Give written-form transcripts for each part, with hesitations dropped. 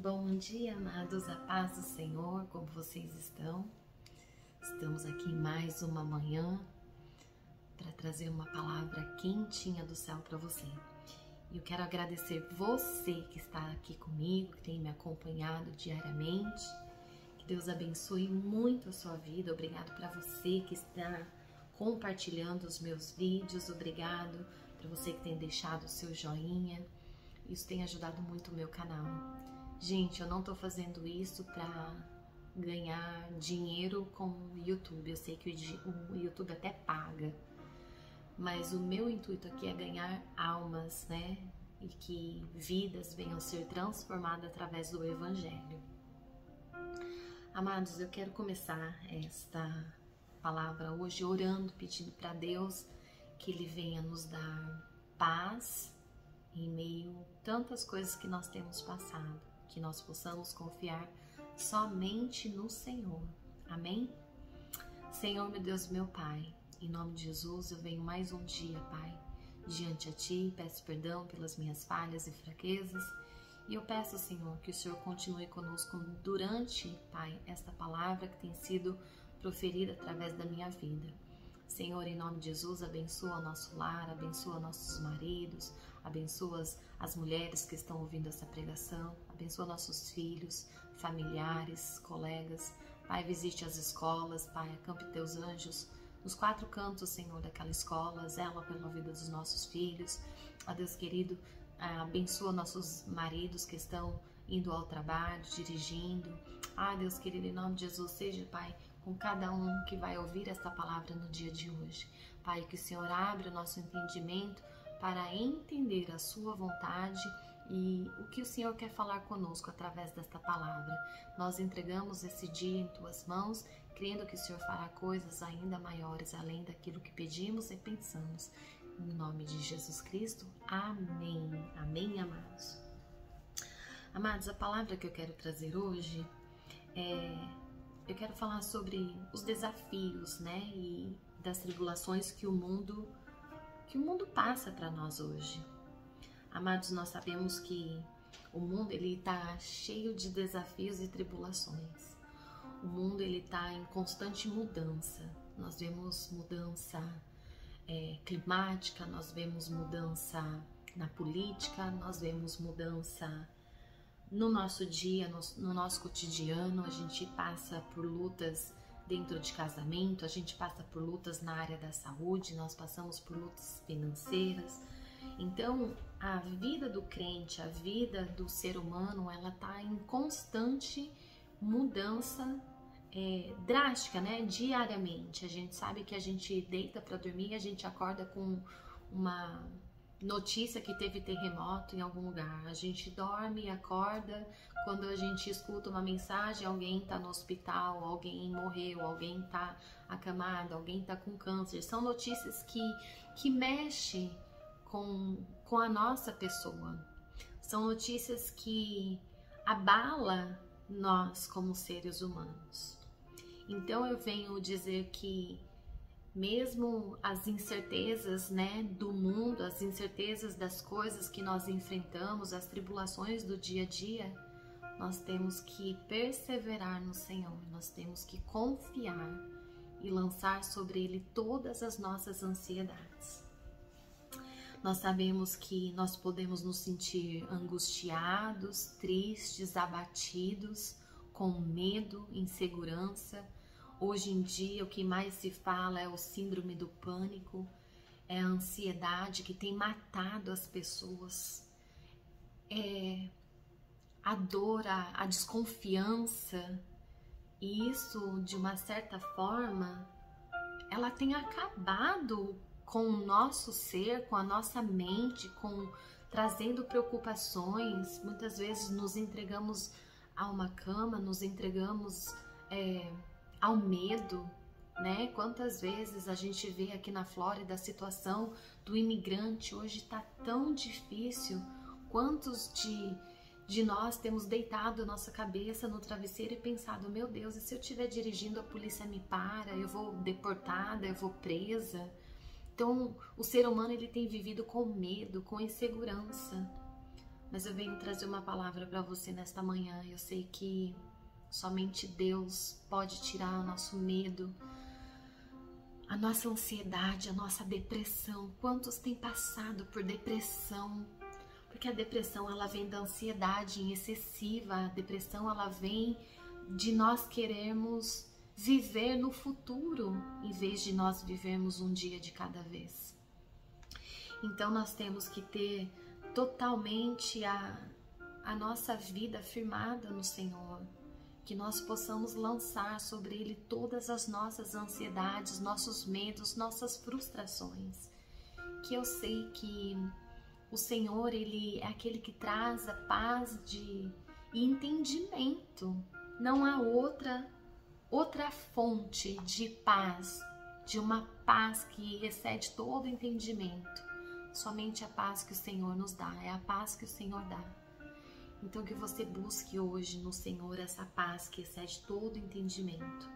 Bom dia, amados, a paz do Senhor, como vocês estão? Estamos aqui mais uma manhã para trazer uma palavra quentinha do céu para você. E eu quero agradecer você que está aqui comigo, que tem me acompanhado diariamente. Que Deus abençoe muito a sua vida. Obrigado para você que está compartilhando os meus vídeos. Obrigado para você que tem deixado o seu joinha. Isso tem ajudado muito o meu canal. Gente, eu não tô fazendo isso para ganhar dinheiro com o YouTube. Eu sei que o YouTube até paga, mas o meu intuito aqui é ganhar almas, né? E que vidas venham a ser transformadas através do Evangelho. Amados, eu quero começar esta palavra hoje orando, pedindo para Deus que Ele venha nos dar paz em meio a tantas coisas que nós temos passado. Que nós possamos confiar somente no Senhor. Amém? Senhor, meu Deus, meu Pai, em nome de Jesus, eu venho mais um dia, Pai, diante a Ti, peço perdão pelas minhas falhas e fraquezas, e eu peço, Senhor, que o Senhor continue conosco durante, Pai, esta palavra que tem sido proferida através da minha vida. Senhor, em nome de Jesus, abençoa o nosso lar, abençoa nossos maridos, abençoa as mulheres que estão ouvindo essa pregação, abençoa nossos filhos, familiares, colegas. Pai, visite as escolas, Pai, acampe teus anjos nos quatro cantos, Senhor, daquela escola, zela pela vida dos nossos filhos. Ó Deus querido, abençoa nossos maridos que estão indo ao trabalho, dirigindo. Deus querido, em nome de Jesus, seja, Pai, com cada um que vai ouvir esta palavra no dia de hoje. Pai, que o Senhor abra o nosso entendimento para entender a sua vontade e o que o Senhor quer falar conosco através desta palavra. Nós entregamos esse dia em Tuas mãos, crendo que o Senhor fará coisas ainda maiores, além daquilo que pedimos e pensamos. Em nome de Jesus Cristo, amém. Amém, amados. Amados, a palavra que eu quero trazer hoje eu quero falar sobre os desafios, né, e das tribulações que o mundo passa para nós hoje. Amados, nós sabemos que o mundo ele está cheio de desafios e tribulações. O mundo ele está em constante mudança. Nós vemos mudança climática, nós vemos mudança na política, nós vemos mudança no nosso dia, no nosso cotidiano. A gente passa por lutas dentro de casamento, a gente passa por lutas na área da saúde, nós passamos por lutas financeiras. Então, a vida do crente, a vida do ser humano, ela está em constante mudança drástica, né? Diariamente. A gente sabe que a gente deita para dormir, a gente acorda com uma notícia que teve terremoto em algum lugar. A gente dorme e acorda quando a gente escuta uma mensagem, alguém está no hospital, alguém morreu, alguém está acamado, alguém está com câncer. São notícias que mexem com a nossa pessoa. São notícias que abalam nós como seres humanos. Então eu venho dizer que mesmo as incertezas, né, do mundo, as incertezas das coisas que nós enfrentamos, as tribulações do dia a dia, nós temos que perseverar no Senhor, nós temos que confiar e lançar sobre Ele todas as nossas ansiedades. Nós sabemos que nós podemos nos sentir angustiados, tristes, abatidos, com medo, insegurança. Hoje em dia, o que mais se fala é o síndrome do pânico, é a ansiedade que tem matado as pessoas, a dor, a desconfiança, e isso, de uma certa forma, ela tem acabado com o nosso ser, com a nossa mente, trazendo preocupações. Muitas vezes nos entregamos a uma cama, nos entregamos ao medo, né? Quantas vezes a gente vê aqui na Flórida a situação do imigrante hoje está tão difícil. Quantos de nós temos deitado a nossa cabeça no travesseiro e pensado, meu Deus, e se eu estiver dirigindo, a polícia me para, eu vou deportada, eu vou presa. Então, o ser humano ele tem vivido com medo, com insegurança. mas eu venho trazer uma palavra para você nesta manhã. Eu sei que somente Deus pode tirar o nosso medo, a nossa ansiedade, a nossa depressão. Quantos têm passado por depressão? Porque a depressão, ela vem da ansiedade excessiva. A depressão, ela vem de nós querermos viver no futuro, em vez de nós vivermos um dia de cada vez. Então nós temos que ter totalmente a nossa vida firmada no Senhor, que nós possamos lançar sobre Ele todas as nossas ansiedades, nossos medos, nossas frustrações. Que eu sei que o Senhor, Ele é aquele que traz a paz e entendimento. Não há outra fonte de paz, de uma paz que excede todo entendimento. Somente a paz que o Senhor nos dá, é a paz que o Senhor dá. Então que você busque hoje no Senhor essa paz que excede todo entendimento.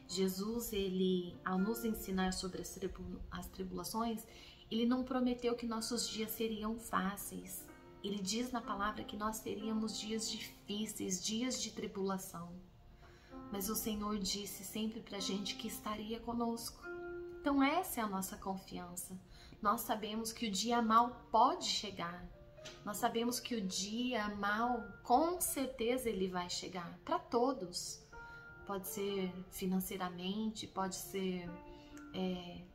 Jesus, Ele, ao nos ensinar sobre as tribulações, Ele não prometeu que nossos dias seriam fáceis. Ele diz na palavra que nós teríamos dias difíceis, dias de tribulação. Mas o Senhor disse sempre pra gente que estaria conosco. Então essa é a nossa confiança. Nós sabemos que o dia mal pode chegar. Nós sabemos que o dia mal, com certeza, ele vai chegar para todos. Pode ser financeiramente, pode ser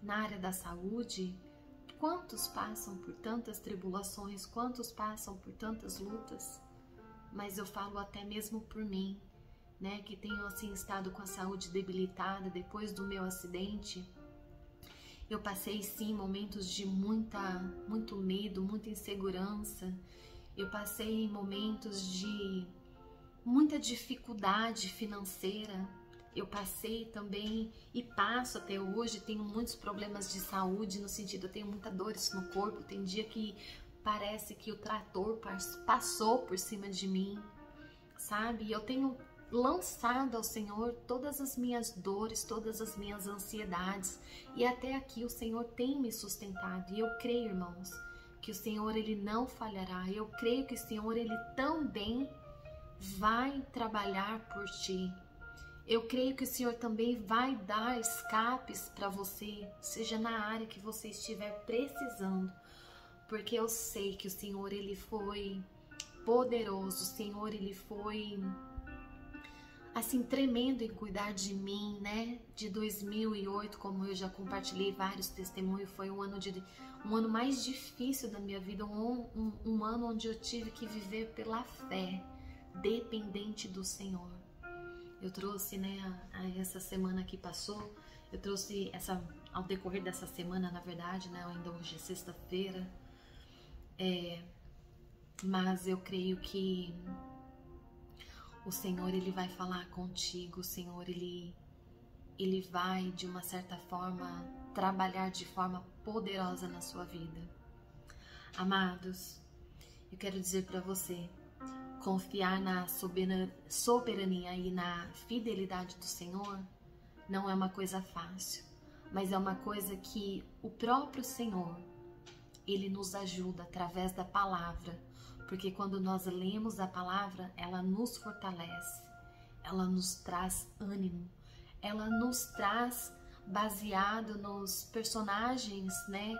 na área da saúde. Quantos passam por tantas tribulações, quantos passam por tantas lutas? Mas eu falo até mesmo por mim, né, que tenho assim estado com a saúde debilitada depois do meu acidente. Eu passei sim momentos de muito medo, muita insegurança. Eu passei momentos de muita dificuldade financeira. Eu passei também e passo até hoje, tenho muitos problemas de saúde, no sentido, eu tenho muitas dores no corpo. Tem dia que parece que o trator passou por cima de mim, sabe? Eu tenho lançado ao Senhor todas as minhas dores, todas as minhas ansiedades, e até aqui o Senhor tem me sustentado. E eu creio, irmãos, que o Senhor, Ele não falhará. Eu creio que o Senhor, Ele também vai trabalhar por ti. Eu creio que o Senhor também vai dar escapes para você, seja na área que você estiver precisando, porque eu sei que o Senhor, Ele foi poderoso, o Senhor, Ele foi assim tremendo em cuidar de mim, né? De 2008, como eu já compartilhei vários testemunhos, foi um ano mais difícil da minha vida, um ano onde eu tive que viver pela fé, dependente do Senhor. Eu trouxe, né, essa semana que passou, eu trouxe ao decorrer dessa semana, na verdade, né, ainda hoje é sexta-feira, mas eu creio que o Senhor, Ele vai falar contigo. O Senhor, Ele vai, de uma certa forma, trabalhar de forma poderosa na sua vida. Amados, eu quero dizer para você, confiar na soberania e na fidelidade do Senhor não é uma coisa fácil, mas é uma coisa que o próprio Senhor, Ele nos ajuda através da palavra, porque quando nós lemos a palavra, ela nos fortalece, ela nos traz ânimo, ela nos traz baseado nos personagens, né?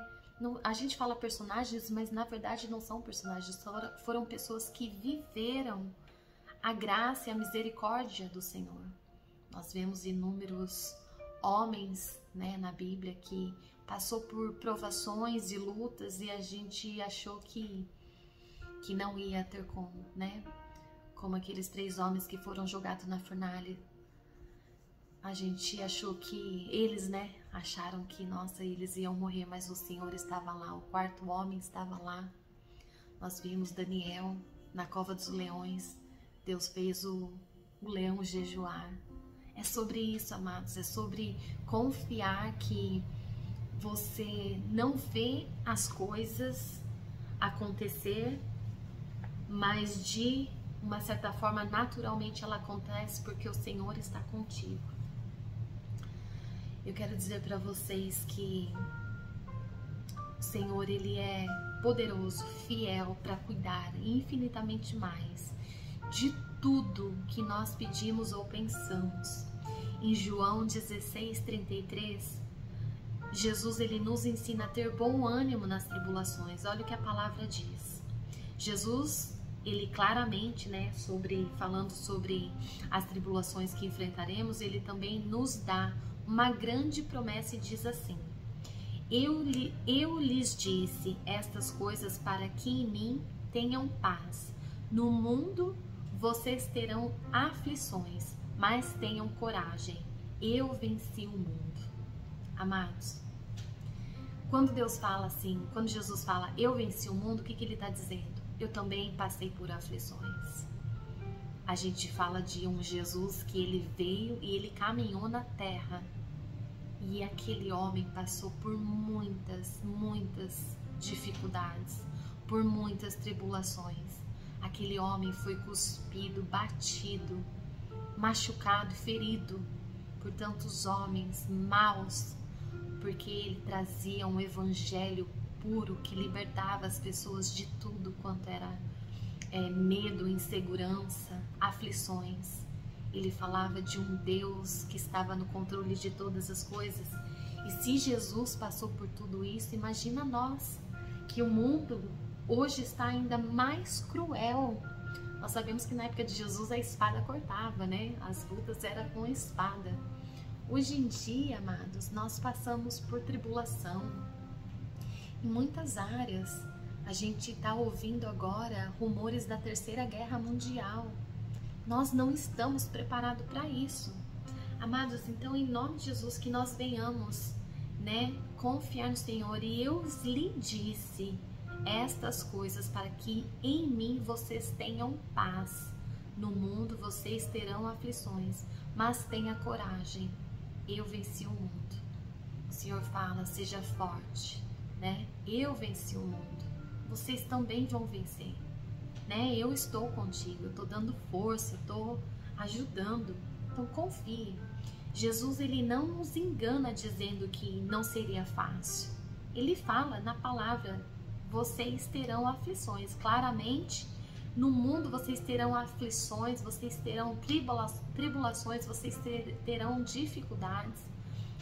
A gente fala personagens, mas na verdade não são personagens, foram pessoas que viveram a graça e a misericórdia do Senhor. Nós vemos inúmeros homens, né, na Bíblia que passou por provações e lutas e a gente achou que não ia ter como, né? Como aqueles 3 homens que foram jogados na fornalha. A gente achou que eles, né, acharam que, nossa, eles iam morrer, mas o Senhor estava lá, o 4º homem estava lá. Nós vimos Daniel na cova dos leões, Deus fez o leão jejuar. É sobre isso, amados, é sobre confiar que você não vê as coisas acontecer, mas de uma certa forma, naturalmente ela acontece porque o Senhor está contigo. Eu quero dizer para vocês que O Senhor, Ele é poderoso, fiel para cuidar infinitamente mais de tudo que nós pedimos ou pensamos. Em João 16:33, Jesus ele nos ensina a ter bom ânimo nas tribulações. Olha o que a palavra diz. Jesus, ele claramente, falando sobre as tribulações que enfrentaremos, ele também nos dá uma grande promessa e diz assim: Eu lhes disse estas coisas para que em mim tenham paz. No mundo vocês terão aflições, mas tenham coragem. Eu venci o mundo. Amados, quando Deus fala assim, quando Jesus fala, eu venci o mundo, o que Ele está dizendo? Eu também passei por aflições. A gente fala de um Jesus que Ele veio e Ele caminhou na terra. E aquele homem passou por muitas dificuldades, por muitas tribulações. Aquele homem foi cuspido, batido, machucado, ferido por tantos homens maus, porque ele trazia um evangelho puro que libertava as pessoas de tudo quanto era medo, insegurança, aflições. Ele falava de um Deus que estava no controle de todas as coisas. E se Jesus passou por tudo isso, imagina nós, que o mundo hoje está ainda mais cruel. Nós sabemos que na época de Jesus a espada cortava, né? As lutas eram com espada. Hoje em dia, amados, nós passamos por tribulação em muitas áreas. A gente está ouvindo agora rumores da Terceira Guerra Mundial. Nós não estamos preparados para isso. Amados, então em nome de Jesus que nós venhamos, confiar no Senhor. E eu lhe disse estas coisas para que em mim vocês tenham paz. No mundo vocês terão aflições, mas tenha coragem. Eu venci o mundo. O Senhor fala, seja forte, Eu venci o mundo. Vocês também vão vencer. Eu estou contigo, eu estou dando força, eu estou ajudando. Então confie. Jesus ele não nos engana dizendo que não seria fácil. Ele fala na palavra, vocês terão aflições. Claramente, no mundo vocês terão aflições, vocês terão tribulações, vocês terão dificuldades.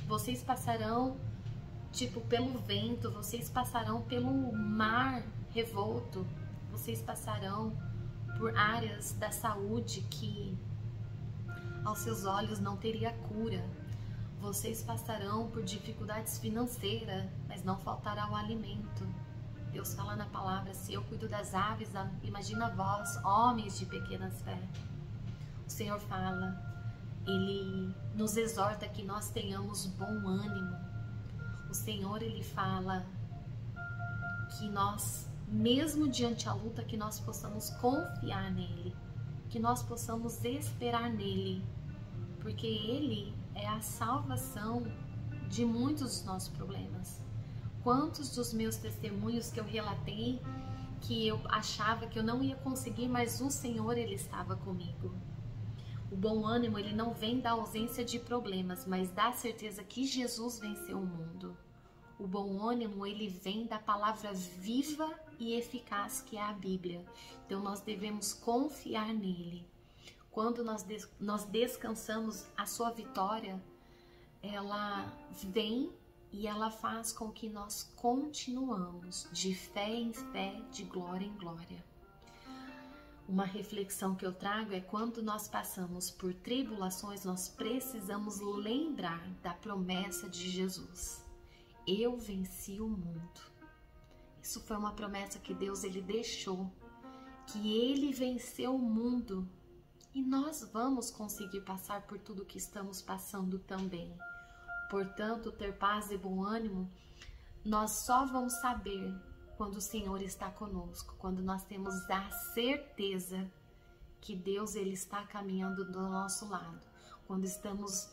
Vocês passarão pelo vento, vocês passarão pelo mar revolto. Vocês passarão por áreas da saúde que aos seus olhos não teria cura. Vocês passarão por dificuldades financeiras, mas não faltará o alimento. Deus fala na palavra, se eu cuido das aves, imagina vós, homens de pequenas fé. O Senhor fala, Ele nos exorta que nós tenhamos bom ânimo. O Senhor, Ele fala que nós, mesmo diante a luta, que nós possamos confiar nele, que nós possamos esperar nele, porque ele é a salvação de muitos dos nossos problemas. Quantos dos meus testemunhos que eu relatei, que eu achava que eu não ia conseguir, mas o Senhor, ele estava comigo. O bom ânimo, ele não vem da ausência de problemas, mas da certeza que Jesus venceu o mundo. O bom ânimo, ele vem da palavra viva e eficaz que é a Bíblia. Então nós devemos confiar nele. Quando nós descansamos, a sua vitória, ela vem e ela faz com que nós continuamos de fé em fé, de glória em glória. Uma reflexão que eu trago é quando nós passamos por tribulações, nós precisamos lembrar da promessa de Jesus. Eu venci o mundo. Isso foi uma promessa que Deus ele deixou, que ele venceu o mundo e nós vamos conseguir passar por tudo que estamos passando também. Portanto, ter paz e bom ânimo, nós só vamos saber quando o Senhor está conosco, quando nós temos a certeza que Deus ele está caminhando do nosso lado, quando estamos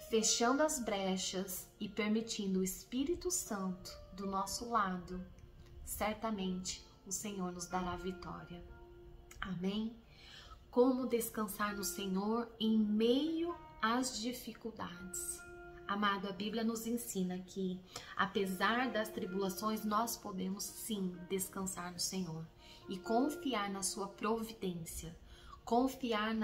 fechando as brechas e permitindo o Espírito Santo do nosso lado, certamente o Senhor nos dará vitória. Amém? Como descansar no Senhor em meio às dificuldades? Amado, a Bíblia nos ensina que, apesar das tribulações, nós podemos sim descansar no Senhor e confiar na sua providência, confiar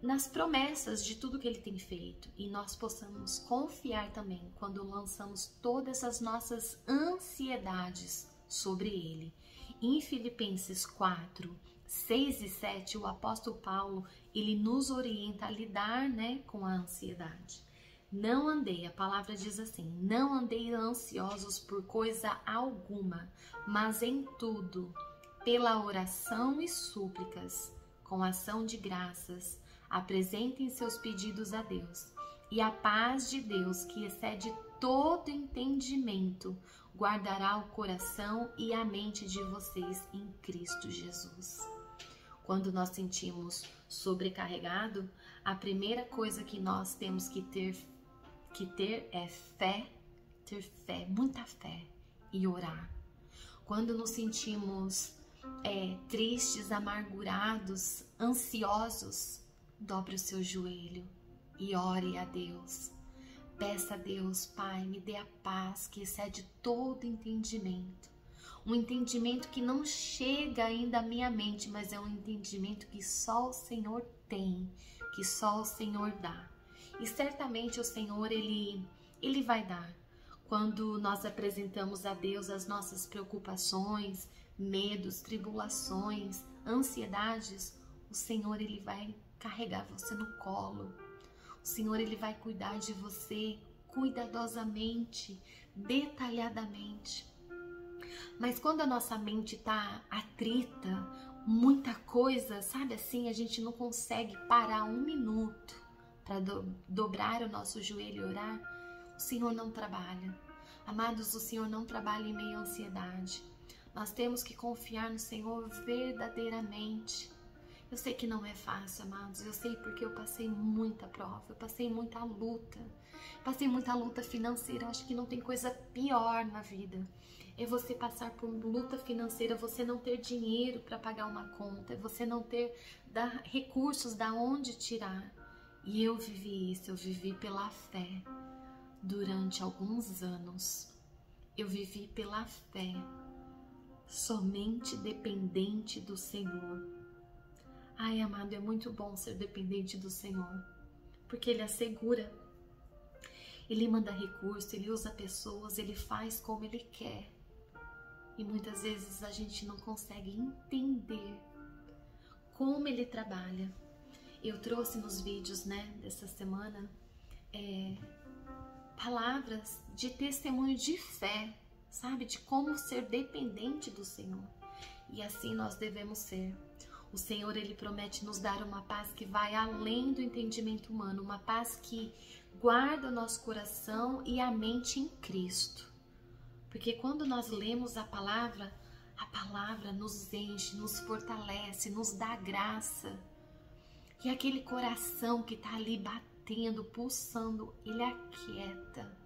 nas promessas de tudo que Ele tem feito, e nós possamos confiar também quando lançamos todas as nossas ansiedades sobre Ele. Em Filipenses 4, 6 e 7, o apóstolo Paulo, ele nos orienta a lidar, com a ansiedade. Não andei, a palavra diz assim, não andei ansiosos por coisa alguma, mas em tudo, pela oração e súplicas, com ação de graças, apresentem seus pedidos a Deus. E a paz de Deus, que excede todo entendimento, guardará o coração e a mente de vocês em Cristo Jesus. Quando nós sentimos sobrecarregado, a primeira coisa que nós temos que ter é fé, ter fé, muita fé e orar. Quando nos sentimos tristes, amargurados, ansiosos, dobre o seu joelho e ore a Deus. Peça a Deus, Pai, me dê a paz que excede todo entendimento. Um entendimento que não chega ainda à minha mente, mas é um entendimento que só o Senhor tem, que só o Senhor dá. E certamente o Senhor, Ele vai dar. Quando nós apresentamos a Deus as nossas preocupações, medos, tribulações, ansiedades, o Senhor, Ele vai carregar você no colo. O Senhor, Ele vai cuidar de você cuidadosamente, detalhadamente. Mas quando a nossa mente está atrita, muita coisa, sabe assim, a gente não consegue parar um minuto para dobrar o nosso joelho e orar, o Senhor não trabalha. Amados, o Senhor não trabalha em meio à ansiedade. Nós temos que confiar no Senhor verdadeiramente. Eu sei que não é fácil, amados, eu sei porque eu passei muita prova, eu passei muita luta financeira. Eu acho que não tem coisa pior na vida. É você passar por luta financeira, você não ter dinheiro para pagar uma conta, é você não ter recursos da onde tirar. E eu vivi isso, eu vivi pela fé durante alguns anos. Eu vivi pela fé, somente dependente do Senhor. Ai, amado, é muito bom ser dependente do Senhor, porque Ele assegura, Ele manda recurso, Ele usa pessoas, Ele faz como Ele quer. E muitas vezes a gente não consegue entender como Ele trabalha. Eu trouxe nos vídeos, dessa semana, palavras de testemunho de fé, sabe? De como ser dependente do Senhor. E assim nós devemos ser. O Senhor, Ele promete nos dar uma paz que vai além do entendimento humano, uma paz que guarda o nosso coração e a mente em Cristo. Porque quando nós lemos a palavra nos enche, nos fortalece, nos dá graça. E aquele coração que está ali batendo, pulsando, ele aquieta.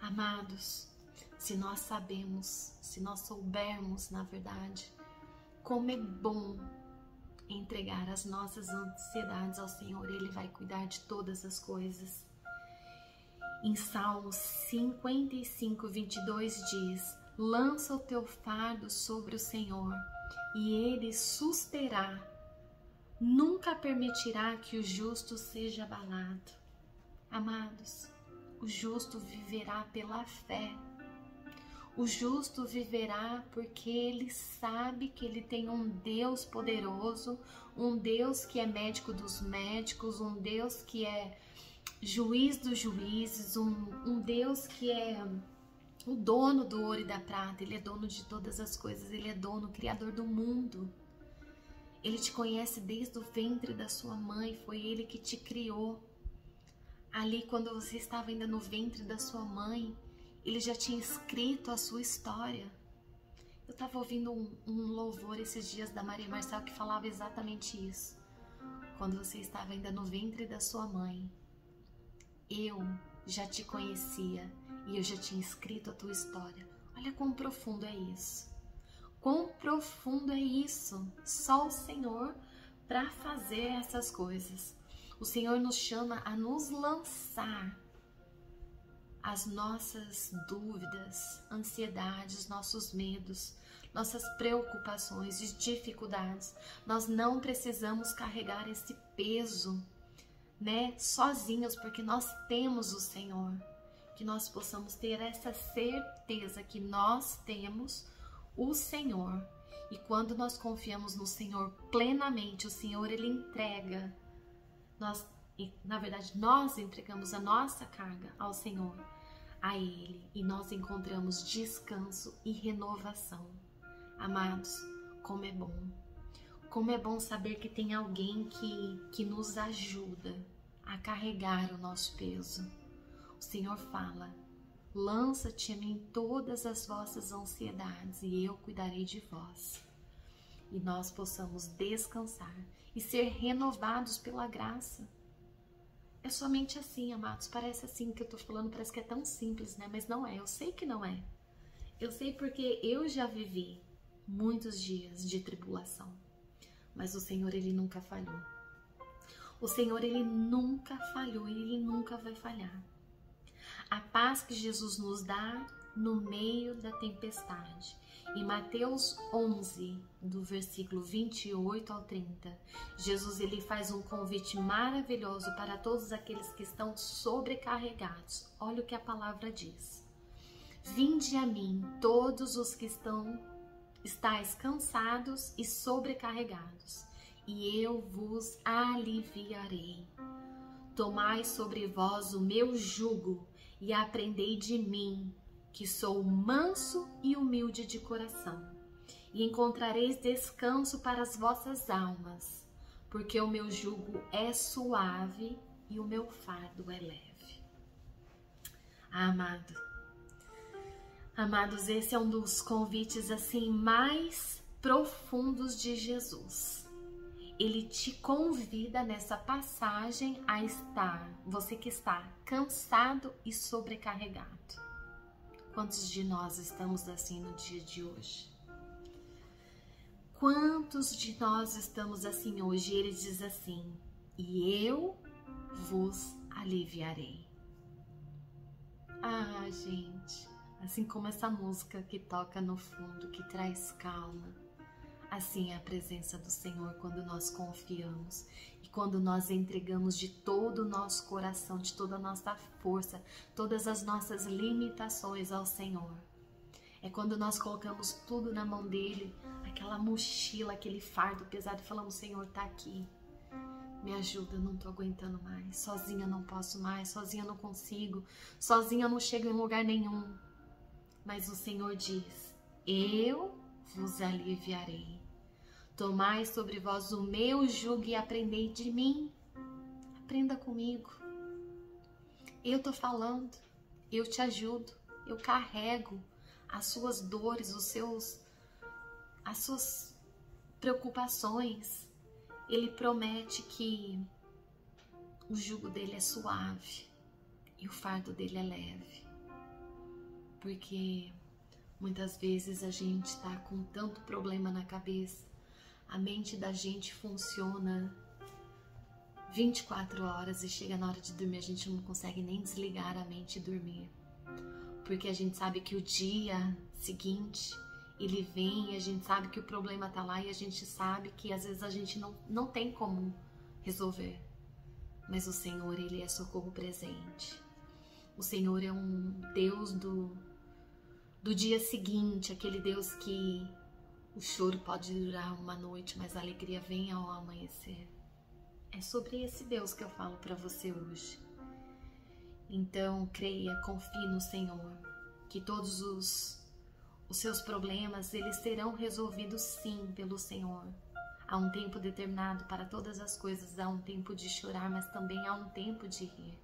Amados, se nós soubermos, na verdade, como é bom entregar as nossas ansiedades ao Senhor, Ele vai cuidar de todas as coisas. Em Salmos 55, 22 diz: lança o teu fardo sobre o Senhor e Ele susterá. Nunca permitirá que o justo seja abalado. Amados, o justo viverá pela fé. O justo viverá porque ele sabe que ele tem um Deus poderoso, um Deus que é médico dos médicos, um Deus que é juiz dos juízes, um Deus que é o dono do ouro e da prata. Ele é dono de todas as coisas, Ele é dono, criador do mundo. Ele te conhece desde o ventre da sua mãe, foi Ele que te criou. Ali, quando você estava ainda no ventre da sua mãe, Ele já tinha escrito a sua história. Eu estava ouvindo um louvor esses dias da Maria Marçal que falava exatamente isso. Quando você estava ainda no ventre da sua mãe, eu já te conhecia e eu já tinha escrito a tua história. Olha quão profundo é isso. Quão profundo é isso. Só o Senhor para fazer essas coisas. O Senhor nos chama a nos lançar as nossas dúvidas, ansiedades, nossos medos, nossas preocupações e dificuldades. Nós não precisamos carregar esse peso, né, sozinhos, porque nós temos o Senhor. Que nós possamos ter essa certeza que nós temos o Senhor. E quando nós confiamos no Senhor plenamente, o Senhor, Ele entrega. Na verdade, nós entregamos a nossa carga ao Senhor, a Ele, e nós encontramos descanso e renovação. Amados, como é bom. Como é bom saber que tem alguém que nos ajuda a carregar o nosso peso. O Senhor fala: lança-te a mim todas as vossas ansiedades e eu cuidarei de vós. E nós possamos descansar e ser renovados pela graça. É somente assim, amados. Parece assim que eu tô falando, parece que é tão simples, né? Mas não é, eu sei que não é. Eu sei porque eu já vivi muitos dias de tribulação. Mas o Senhor, Ele nunca falhou. O Senhor, Ele nunca falhou e Ele nunca vai falhar. A paz que Jesus nos dá no meio da tempestade. Em Mateus 11, do versículo 28 ao 30, Jesus, Ele faz um convite maravilhoso para todos aqueles que estão sobrecarregados. Olha o que a palavra diz: vinde a mim todos os que estáis cansados e sobrecarregados, e eu vos aliviarei. Tomai sobre vós o meu jugo e aprendei de mim, que sou manso e humilde de coração, e encontrareis descanso para as vossas almas, porque o meu jugo é suave e o meu fardo é leve. Amados, esse é um dos convites assim mais profundos de Jesus. Ele te convida nessa passagem a estar, você que está cansado e sobrecarregado. Quantos de nós estamos assim no dia de hoje? Quantos de nós estamos assim hoje? Ele diz assim: e eu vos aliviarei. Ah, gente, assim como essa música que toca no fundo, que traz calma, assim é a presença do Senhor quando nós confiamos e quando nós entregamos de todo o nosso coração, de toda a nossa força, todas as nossas limitações ao Senhor. É quando nós colocamos tudo na mão dele, aquela mochila, aquele fardo pesado, e falamos: Senhor, tá aqui, me ajuda, eu não tô aguentando mais, sozinha não posso mais, sozinha não consigo, sozinha não chego em lugar nenhum. Mas o Senhor diz: eu vos aliviarei. Tomai sobre vós o meu jugo e aprendei de mim. Aprenda comigo. Eu tô falando, eu te ajudo, eu carrego as suas dores, as suas preocupações. Ele promete que o jugo dele é suave e o fardo dele é leve. Porque muitas vezes a gente está com tanto problema na cabeça, a mente da gente funciona 24 horas e chega na hora de dormir, a gente não consegue nem desligar a mente e dormir. Porque a gente sabe que o dia seguinte, ele vem e a gente sabe que o problema tá lá e a gente sabe que às vezes a gente não tem como resolver. Mas o Senhor, Ele é socorro presente. O Senhor é um Deus do dia seguinte, aquele Deus que o choro pode durar uma noite, mas a alegria vem ao amanhecer. É sobre esse Deus que eu falo para você hoje. Então, creia, confie no Senhor, que todos os seus problemas, eles serão resolvidos sim pelo Senhor. Há um tempo determinado para todas as coisas, há um tempo de chorar, mas também há um tempo de rir.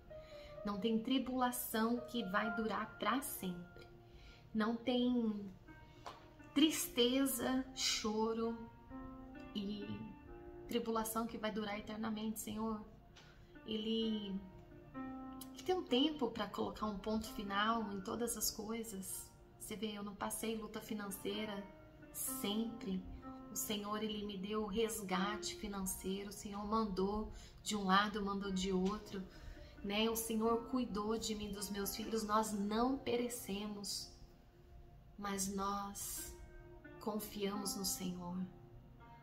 Não tem tribulação que vai durar para sempre. Não tem tristeza, choro e tribulação que vai durar eternamente, Senhor. Ele tem um tempo para colocar um ponto final em todas as coisas. Você vê, eu não passei luta financeira sempre. O Senhor, Ele me deu resgate financeiro. O Senhor mandou de um lado, mandou de outro, né? O Senhor cuidou de mim, dos meus filhos. Nós não perecemos, mas nós confiamos no Senhor.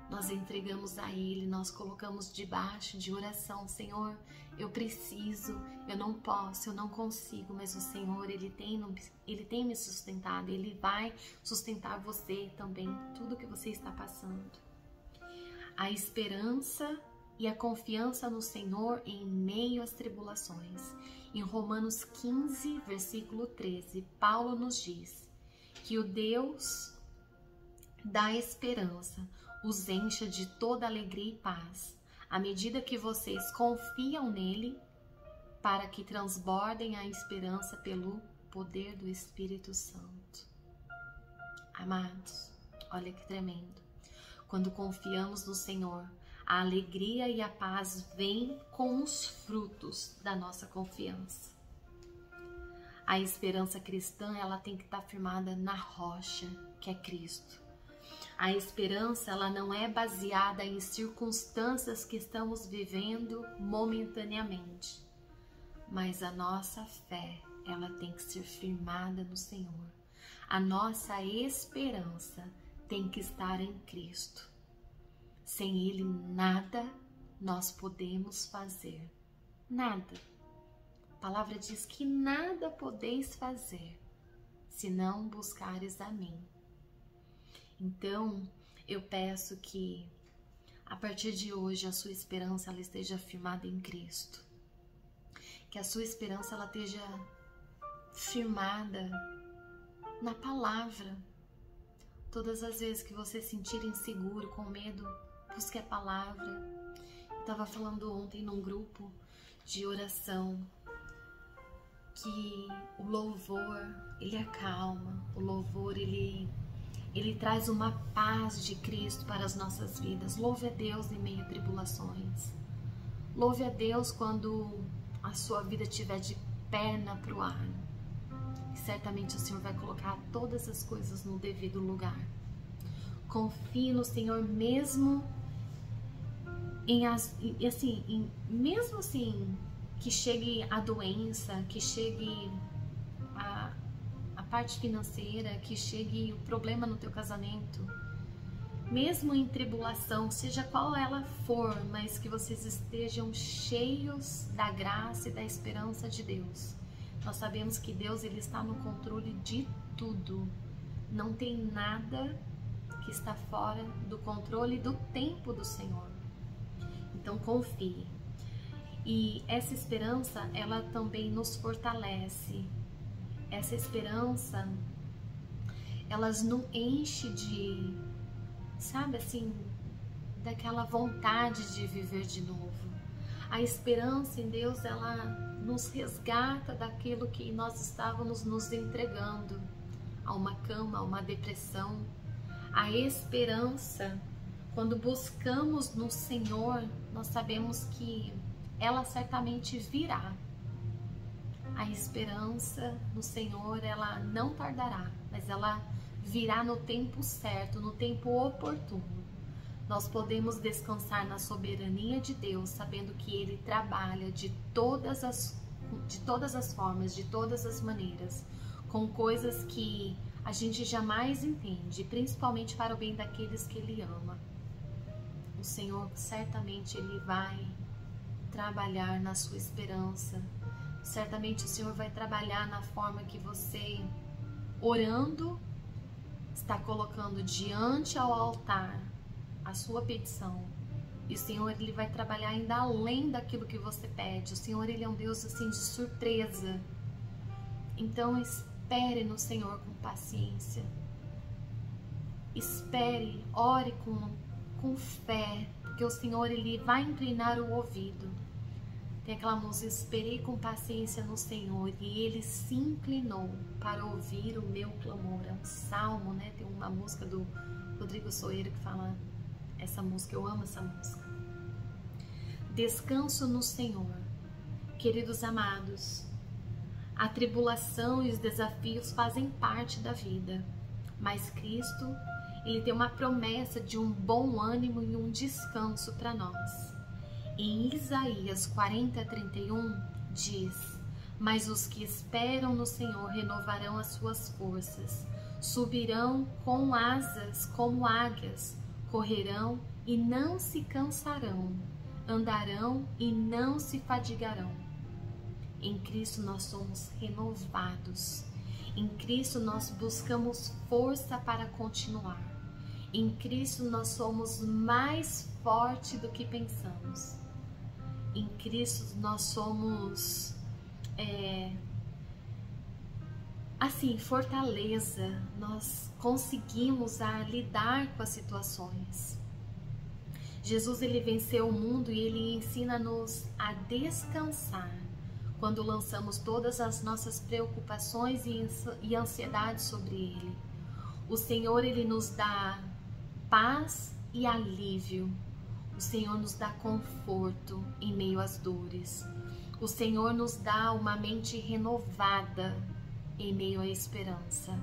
Nós entregamos a Ele, nós colocamos debaixo de oração. Senhor, eu preciso, eu não posso, eu não consigo, mas o Senhor, Ele tem me sustentado, Ele vai sustentar você também, tudo que você está passando. A esperança e a confiança no Senhor em meio às tribulações. Em Romanos 15, versículo 13, Paulo nos diz que o Deus da esperança os encha de toda alegria e paz, à medida que vocês confiam nele, para que transbordem a esperança pelo poder do Espírito Santo. Amados, olha que tremendo. Quando confiamos no Senhor, a alegria e a paz vêm com os frutos da nossa confiança. A esperança cristã, ela tem que estar firmada na rocha, que é Cristo. A esperança, ela não é baseada em circunstâncias que estamos vivendo momentaneamente, mas a nossa fé, ela tem que ser firmada no Senhor. A nossa esperança tem que estar em Cristo. Sem Ele, nada nós podemos fazer. Nada. A palavra diz que nada podeis fazer, se não buscares a mim. Então, eu peço que, a partir de hoje, a sua esperança ela esteja firmada em Cristo. Que a sua esperança ela esteja firmada na palavra. Todas as vezes que você se sentir inseguro, com medo, busque a palavra. Eu estava falando ontem num grupo de oração que o louvor, ele acalma, o louvor, ele traz uma paz de Cristo para as nossas vidas. Louve a Deus em meio a tribulações. Louve a Deus quando a sua vida estiver de perna para o ar. E certamente o Senhor vai colocar todas as coisas no devido lugar. Confie no Senhor mesmo mesmo assim que chegue a doença, que chegue a parte financeira, que chegue o problema no teu casamento, mesmo em tribulação, seja qual ela for, mas que vocês estejam cheios da graça e da esperança de Deus. Nós sabemos que Deus, ele está no controle de tudo. Não tem nada que está fora do controle do tempo do Senhor. Então confie. E essa esperança, ela também nos fortalece. Essa esperança, ela nos enche de, sabe assim, daquela vontade de viver de novo. A esperança em Deus, ela nos resgata daquilo que nós estávamos nos entregando, a uma cama, a uma depressão. A esperança, quando buscamos no Senhor, nós sabemos que ela certamente virá. A esperança no Senhor, ela não tardará, mas ela virá no tempo certo, no tempo oportuno. Nós podemos descansar na soberania de Deus, sabendo que Ele trabalha de todas as formas, de todas as maneiras, com coisas que a gente jamais entende, principalmente para o bem daqueles que Ele ama. O Senhor certamente Ele vai trabalhar na sua esperança. Certamente o Senhor vai trabalhar na forma que você, orando, está colocando diante ao altar a sua petição. E o Senhor, ele vai trabalhar ainda além daquilo que você pede. O Senhor, ele é um Deus assim de surpresa. Então espere no Senhor com paciência. Espere, ore com fé, porque o Senhor, ele vai inclinar o ouvido. Tem aquela música, esperei com paciência no Senhor e Ele se inclinou para ouvir o meu clamor. É um salmo, né? Tem uma música do Rodrigo Soeiro que fala essa música, eu amo essa música. Descanso no Senhor. Queridos amados, a tribulação e os desafios fazem parte da vida, mas Cristo, ele tem uma promessa de um bom ânimo e um descanso para nós. Em Isaías 40:31 diz: mas os que esperam no Senhor renovarão as suas forças, subirão com asas como águias, correrão e não se cansarão, andarão e não se fadigarão. Em Cristo nós somos renovados. Em Cristo nós buscamos força para continuar. Em Cristo nós somos mais fortes do que pensamos. Em Cristo nós somos fortaleza. Nós conseguimos lidar com as situações. Jesus, ele venceu o mundo e ele ensina-nos a descansar quando lançamos todas as nossas preocupações e ansiedades sobre ele. O Senhor, ele nos dá paz e alívio. O Senhor nos dá conforto em meio às dores. O Senhor nos dá uma mente renovada em meio à esperança.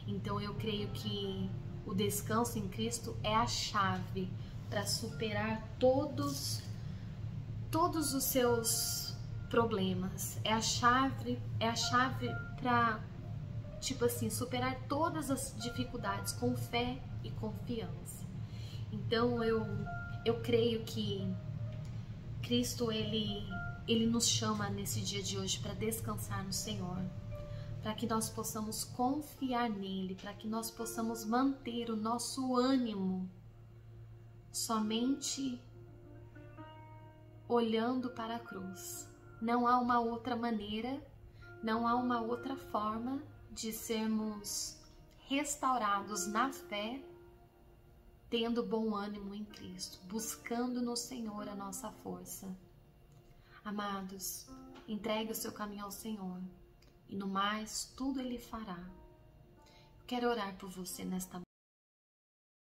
Então eu creio que o descanso em Cristo é a chave para superar todos os seus problemas. É a chave para superar todas as dificuldades com fé e confiança. Então eu creio que Cristo ele nos chama nesse dia de hoje para descansar no Senhor, para que nós possamos confiar nele, para que nós possamos manter o nosso ânimo somente olhando para a cruz. Não há uma outra maneira, não há uma outra forma de sermos restaurados na fé, tendo bom ânimo em Cristo, buscando no Senhor a nossa força. Amados, entregue o seu caminho ao Senhor e no mais tudo Ele fará. Quero orar por você nesta